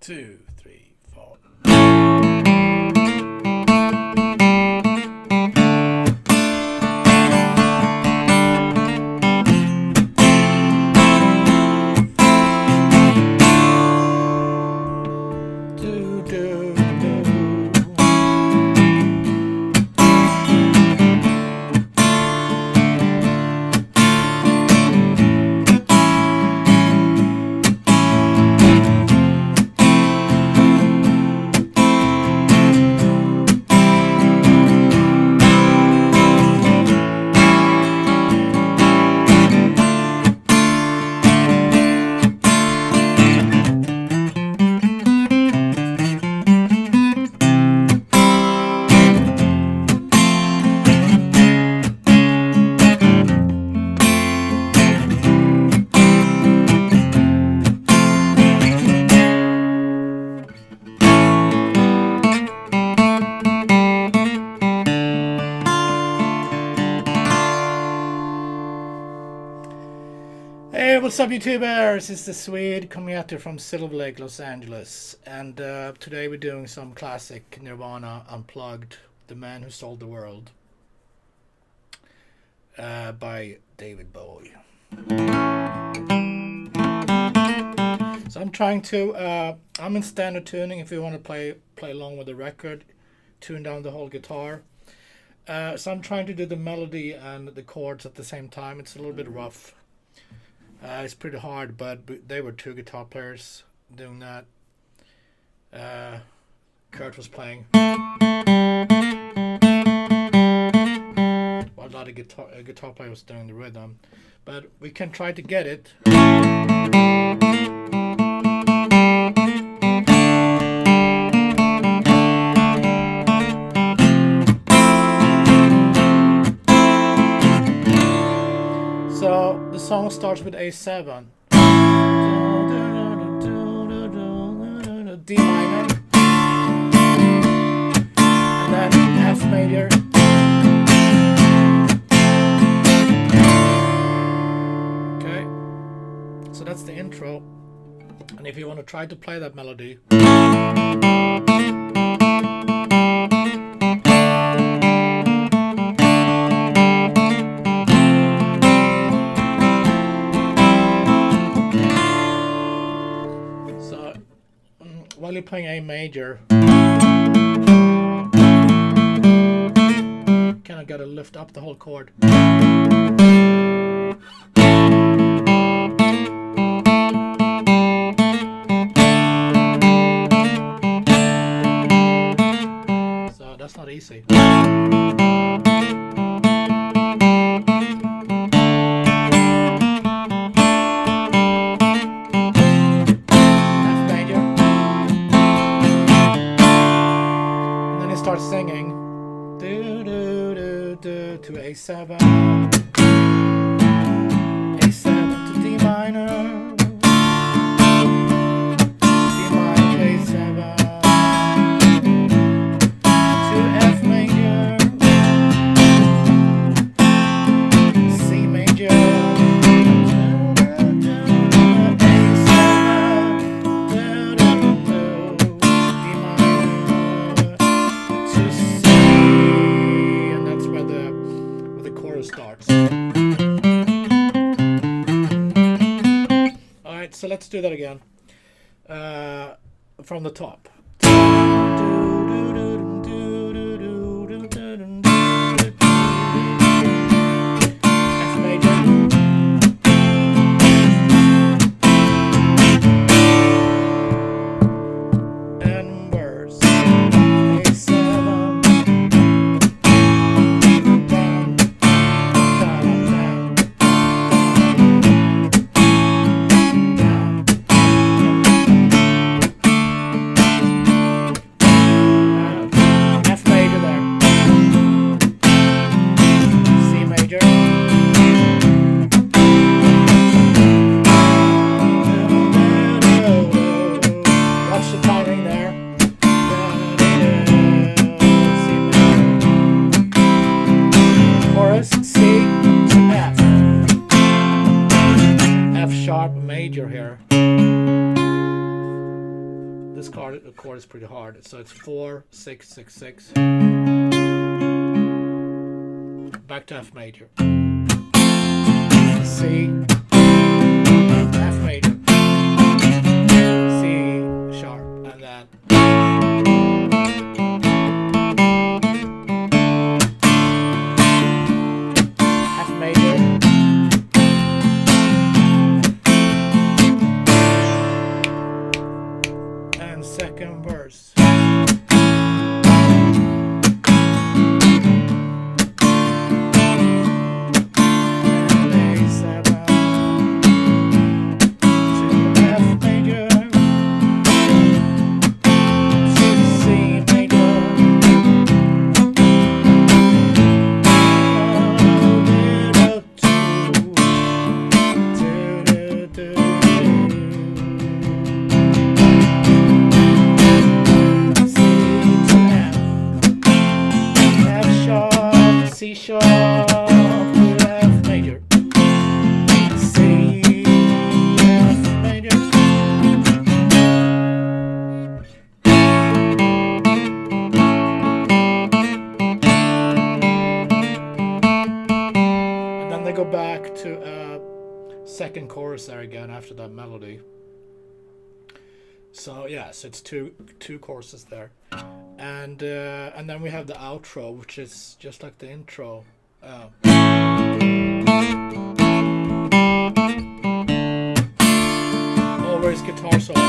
2, 3, 4. Do, do, do. Hey, what's up, YouTubers? It's the Swede coming at you from Silver Lake, Los Angeles. And today we're doing some classic Nirvana Unplugged, The Man Who Sold the World, by David Bowie. So I'm trying to, I'm in standard tuning if you want to play along with the record, tune down the whole guitar. So I'm trying to do the melody and the chords at the same time. It's a little bit rough. It's pretty hard, but they were two guitar players doing that. Kurt was playing, while the other guitar player was doing the rhythm. But we can try to get it. So the song starts with A7, D minor, and then F major, okay, so that's the intro. And if you want to try to play that melody, while you're playing A major, kind of got to lift up the whole chord. So that's not easy. Start singing do do do do to A7, A7 to D minor, D minor to A7, to F major, C major, starts. Alright, so let's do that again. From the top. F major. And verse. A7. this chord is pretty hard. So it's 4, 6, 6, 6. Back to F major. C, F major, C sharp, and then F major, and second verse. C sharp to F major, C, F major, and then they go back to second chorus there again after that melody. So yes, it's two choruses there. And then we have the outro, which is just like the intro. Always guitar solo.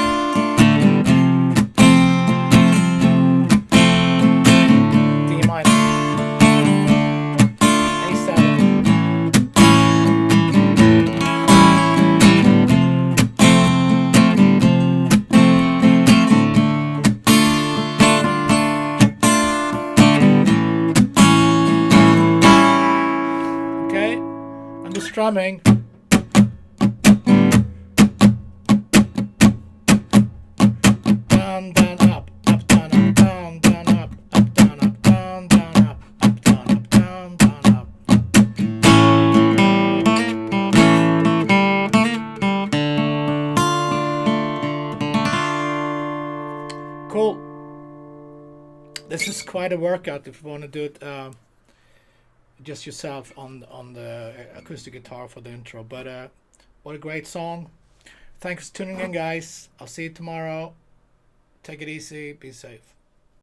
D minor, A7. The strumming. Down, down, up, down, up, down, down, up, down, up, down, down, up, down, up, down, down, up. Cool. This is quite a workout if you want to do it just yourself on the acoustic guitar for the intro. But what a great song. Thanks for tuning in, guys. I'll see you tomorrow. Take it easy. Be safe.